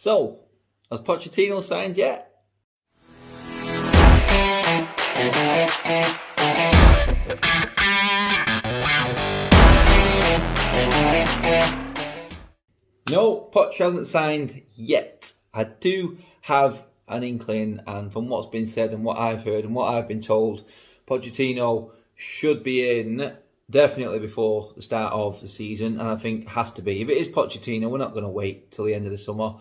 So, has Pochettino signed yet? No, Poch hasn't signed yet. I do have an inkling, and from what's been said and what I've heard and what I've been told, Pochettino should be in definitely before the start of the season, and I think has to be. If it is Pochettino, we're not going to wait till the end of the summer.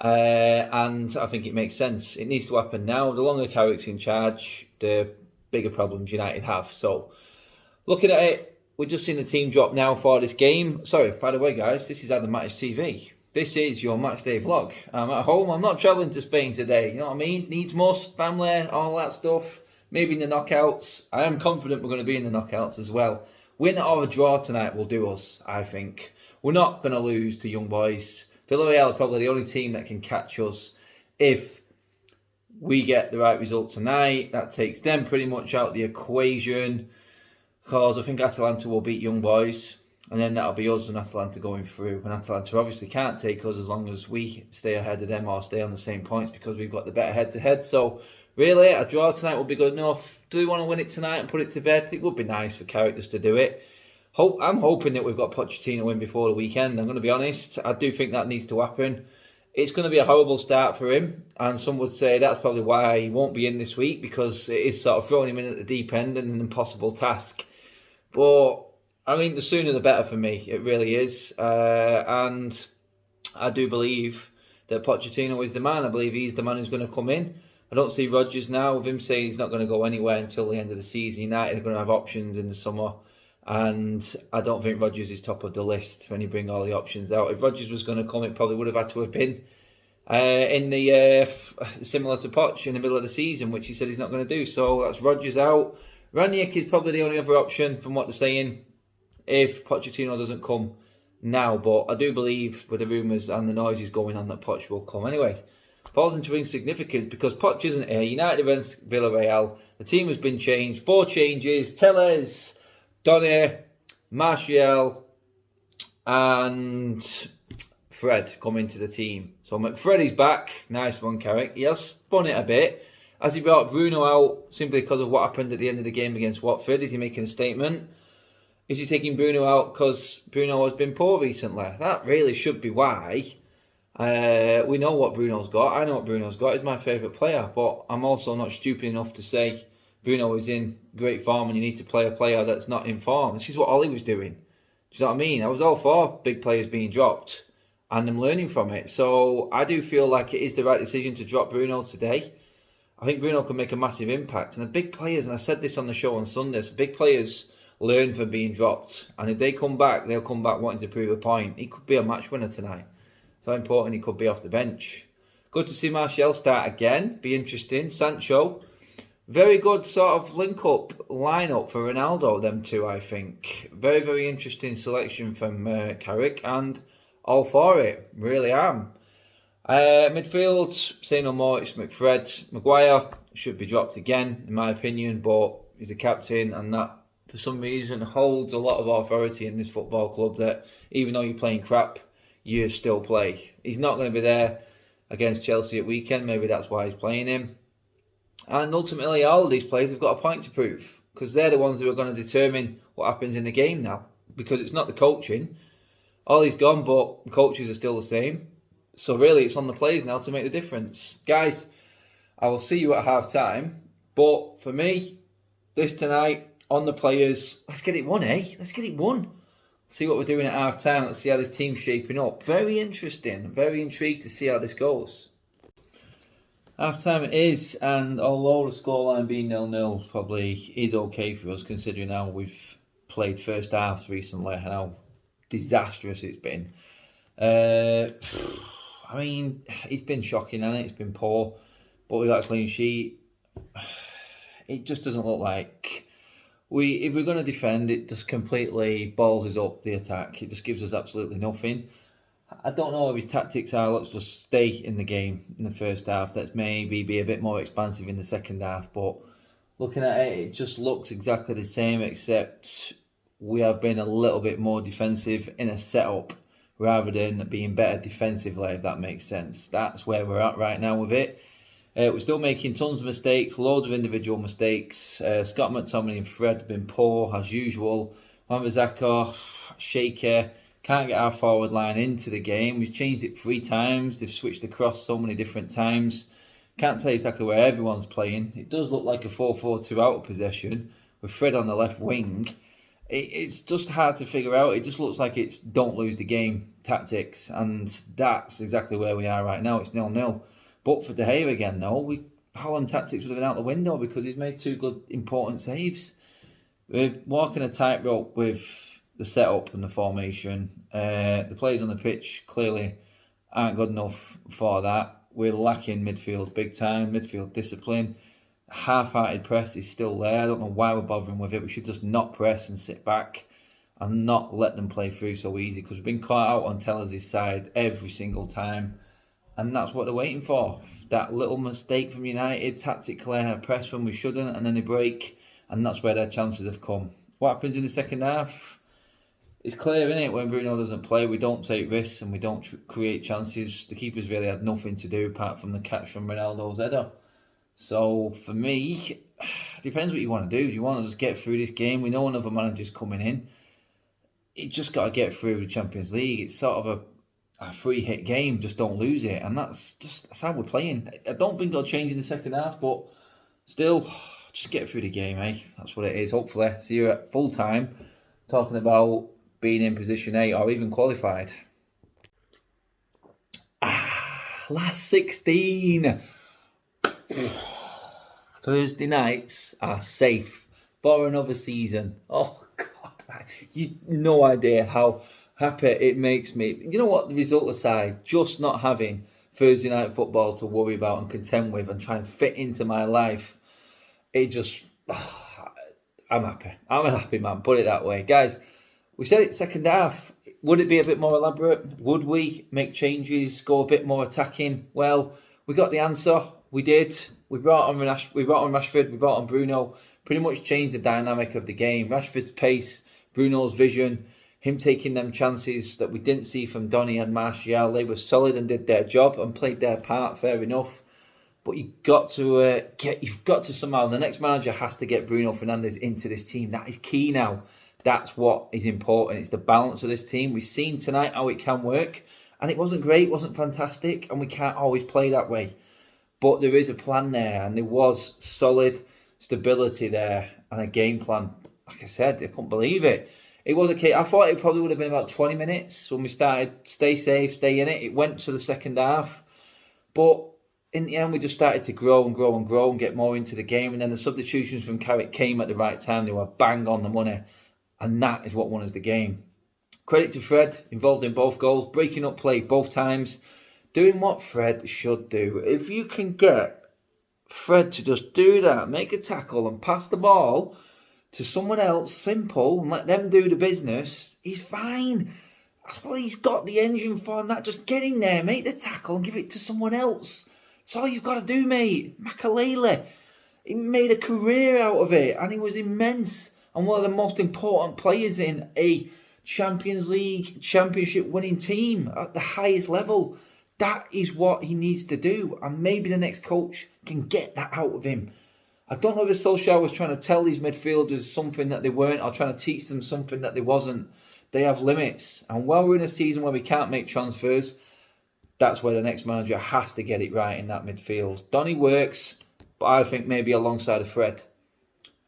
And I think it makes sense. It needs to happen now. The longer Carrick's in charge, the bigger problems United have. So, looking at it, we've just seen the team drop now for this game. Sorry, by the way, guys, this is Adam Matic TV. This is your match day vlog. I'm at home. I'm not travelling to Spain today. You know what I mean? Needs must, family, all that stuff. Maybe in the knockouts. I am confident we're going to be in the knockouts as well. Win or a draw tonight will do us, I think. We're not going to lose to young boys. VILLAREAL are probably the only team that can catch us if we get the right result tonight. That takes them pretty much out of the equation, because I think Atalanta will beat young boys, and then that'll be us and Atalanta going through. And Atalanta obviously can't take us as long as we stay ahead of them or stay on the same points, because we've got the better head-to-head. So really, a draw tonight will be good enough. Do we want to win it tonight and put it to bed? It would be nice for characters to do it. I'm hoping that we've got Pochettino in before the weekend. I'm going to be honest. I do think that needs to happen. It's going to be a horrible start for him, and some would say that's probably why he won't be in this week, because it is sort of throwing him in at the deep end and an impossible task. But I mean, the sooner the better for me. It really is. And I do believe that Pochettino is the man. I believe he's the man who's going to come in. I don't see Rodgers now, with him saying he's not going to go anywhere until the end of the season. United are going to have options in the summer. And I don't think Rodgers is top of the list when you bring all the options out. If Rodgers was going to come, it probably would have had to have been in the similar to Poch in the middle of the season, which he said he's not going to do. So that's Rodgers out. Ranić is probably the only other option from what they're saying if Pochettino doesn't come now. But I do believe, with the rumours and the noises going on, that Poch will come. Anyway, falls into insignificance because Poch isn't here. United against VILLAREAL. The team has been changed. 4 changes. Tellez, Donny, Martial and Fred come into the team. So McFreddy's back. Nice one, Carrick. He has spun it a bit. Has he brought Bruno out simply because of what happened at the end of the game against Watford? Is he making a statement? Is he taking Bruno out because Bruno has been poor recently? That really should be why. We know what Bruno's got. I know what Bruno's got. He's my favourite player. But I'm also not stupid enough to say Bruno is in great form and you need to play a player that's not in form. This is what Ollie was doing. Do you know what I mean? I was all for big players being dropped and them learning from it. So I do feel like it is the right decision to drop Bruno today. I think Bruno can make a massive impact. And the big players, and I said this on the show on Sunday, so big players learn from being dropped. And if they come back, they'll come back wanting to prove a point. He could be a match winner tonight. So important he could be off the bench. Good to see Martial start again. Be interesting. Sancho. Very good sort of link-up lineup for Ronaldo, them two, I think. Very, very interesting selection from Carrick, and all for it. Really am. Midfield, say no more, it's McFred. Maguire should be dropped again, in my opinion, but he's the captain, and that, for some reason, holds a lot of authority in this football club, that even though you're playing crap, you still play. He's not going to be there against Chelsea at weekend. Maybe that's why he's playing him. And ultimately, all of these players have got a point to prove, because they're the ones who are going to determine what happens in the game now. Because it's not the coaching. Ollie's gone, but the coaches are still the same. So really, it's on the players now to make the difference. Guys, I will see you at half-time. But for me, this tonight, on the players, let's get it won, eh? Let's get it won. See what we're doing at half-time. Let's see how this team's shaping up. Very interesting. I'm very intrigued to see how this goes. Half-time it is, and although the scoreline being 0-0 probably is okay for us, considering how we've played first halves recently and how disastrous it's been. I mean, it's been shocking, hasn't it? It's been poor, but we got a clean sheet. It just doesn't look like if we're going to defend, it just completely balls us up the attack. It just gives us absolutely nothing. I don't know if his tactics are, let's just stay in the game in the first half. Let's maybe be a bit more expansive in the second half. But looking at it, it just looks exactly the same, except we have been a little bit more defensive in a setup rather than being better defensively, if that makes sense. That's where we're at right now with it. We're still making tons of mistakes, loads of individual mistakes. Scott McTominay and Fred have been poor as usual. Wan-Bissaka, shaky. Can't get our forward line into the game. We've changed it 3 times. They've switched across so many different times. Can't tell you exactly where everyone's playing. It does look like a 4-4-2 out of possession with Fred on the left wing. It's just hard to figure out. It just looks like it's don't lose the game tactics, and that's exactly where we are right now. It's 0-0. But for De Gea again, though, Holland tactics would have been out the window because he's made 2 good, important saves. We're walking a tightrope with the setup and the formation. The players on the pitch clearly aren't good enough for that. We're lacking midfield big time, midfield discipline. Half-hearted press is still there. I don't know why we're bothering with it. We should just not press and sit back and not let them play through so easy, because we've been caught out on Tellers' side every single time, and that's what they're waiting for. That little mistake from United, tactically press when we shouldn't, and then they break, and that's where their chances have come. What happens in the second half? It's clear, isn't it? When Bruno doesn't play, we don't take risks and we don't create chances. The keepers really had nothing to do apart from the catch from Ronaldo's header. So for me, it depends what you want to do. Do you want to just get through this game? We know another manager's coming in. You just got to get through the Champions League. It's sort of a free hit game. Just don't lose it, and that's how we're playing. I don't think they'll change in the second half, but still, just get through the game, eh? That's what it is. Hopefully, see you at full time talking about being in position 8 or even qualified. Last 16. Thursday nights are safe for another season. Oh God, you no idea how happy it makes me. You know what? The result aside, just not having Thursday night football to worry about and contend with and try and fit into my life, it just, I'm happy. I'm a happy man. Put it that way, guys. We said it second half. Would it be a bit more elaborate? Would we make changes, go a bit more attacking? Well, we got the answer. We did. We brought on Rashford. We brought on Bruno. Pretty much changed the dynamic of the game. Rashford's pace, Bruno's vision, him taking them chances that we didn't see from Donny and Martial. They were solid and did their job and played their part. Fair enough. But you've got to somehow. The next manager has to get Bruno Fernandes into this team. That is key now. That's what is important. It's the balance of this team. We've seen tonight how it can work, and it wasn't great, it wasn't fantastic, and we can't always play that way. But there is a plan there, and there was solid stability there and a game plan. Like I said, I couldn't believe it. It was okay. I thought it probably would have been about 20 minutes when we started. Stay safe, stay in it. It went to the second half. But in the end, we just started to grow and grow and grow and get more into the game. And then the substitutions from Carrick came at the right time. They were bang on the money. And that is what won us the game. Credit to Fred, involved in both goals, breaking up play both times, doing what Fred should do. If you can get Fred to just do that, make a tackle and pass the ball to someone else, simple, and let them do the business, he's fine. That's what he's got the engine for, and that just get in there, make the tackle and give it to someone else. That's all you've got to do, mate. Makalele, he made a career out of it, and he was immense. And one of the most important players in a Champions League championship winning team at the highest level. That is what he needs to do. And maybe the next coach can get that out of him. I don't know if Solskjaer was trying to tell these midfielders something that they weren't, or trying to teach them something that they wasn't. They have limits. And while we're in a season where we can't make transfers, that's where the next manager has to get it right in that midfield. Donny works, but I think maybe alongside of Fred.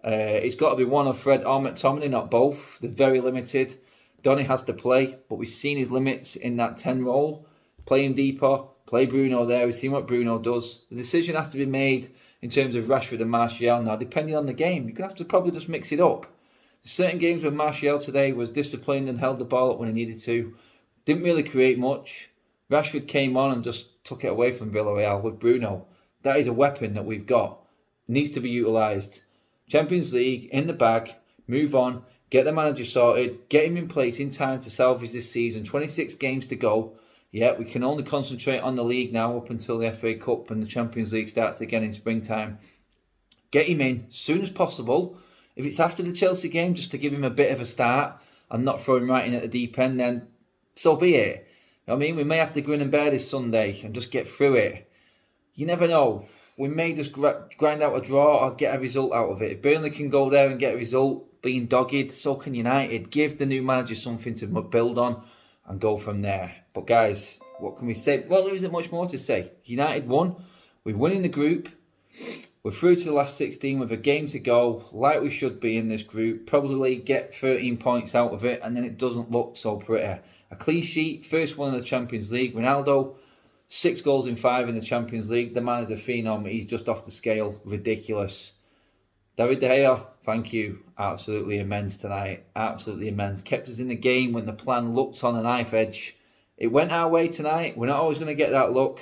It's got to be one of Fred or McTominay, not both. They're very limited. Donny has to play, but we've seen his limits in that 10 role. Play him deeper, play Bruno there. We've seen what Bruno does. The decision has to be made in terms of Rashford and Martial now, depending on the game. You're going to have to probably just mix it up. Certain games where Martial today was disciplined and held the ball up when he needed to. Didn't really create much. Rashford came on and just took it away from Villarreal with Bruno. That is a weapon that we've got. Needs to be utilised. Champions League, in the bag, move on, get the manager sorted, get him in place in time to salvage this season. 26 games to go. Yeah, we can only concentrate on the league now up until the FA Cup and the Champions League starts again in springtime. Get him in as soon as possible. If it's after the Chelsea game, just to give him a bit of a start and not throw him right in at the deep end, then so be it. I mean, we may have to grin and bear this Sunday and just get through it. You never know. We may just grind out a draw or get a result out of it. If Burnley can go there and get a result, being dogged, so can United. Give the new manager something to build on and go from there. But guys, what can we say? Well, there isn't much more to say. United won. We're winning the group. We're through to the last 16 with a game to go, like we should be in this group. Probably get 13 points out of it, and then it doesn't look so pretty. A clean sheet, first one in the Champions League. Ronaldo, 6 goals in 5 in the Champions League. The man is a phenom. He's just off the scale. Ridiculous. David De Gea, thank you. Absolutely immense tonight. Absolutely immense. Kept us in the game when the plan looked on a knife edge. It went our way tonight. We're not always going to get that luck.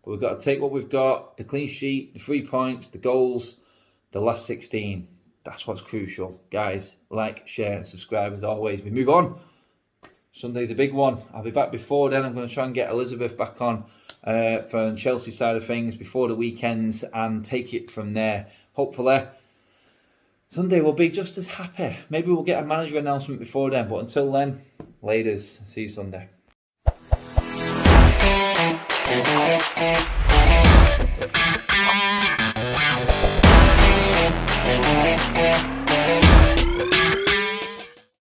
But we've got to take what we've got. The clean sheet, the 3 points, the goals, the last 16. That's what's crucial. Guys, like, share, and subscribe as always. We move on. Sunday's a big one. I'll be back before then. I'm going to try and get Elizabeth back on for the Chelsea side of things before the weekends and take it from there. Hopefully, Sunday will be just as happy. Maybe we'll get a manager announcement before then. But until then, laters. See you Sunday. Thank you.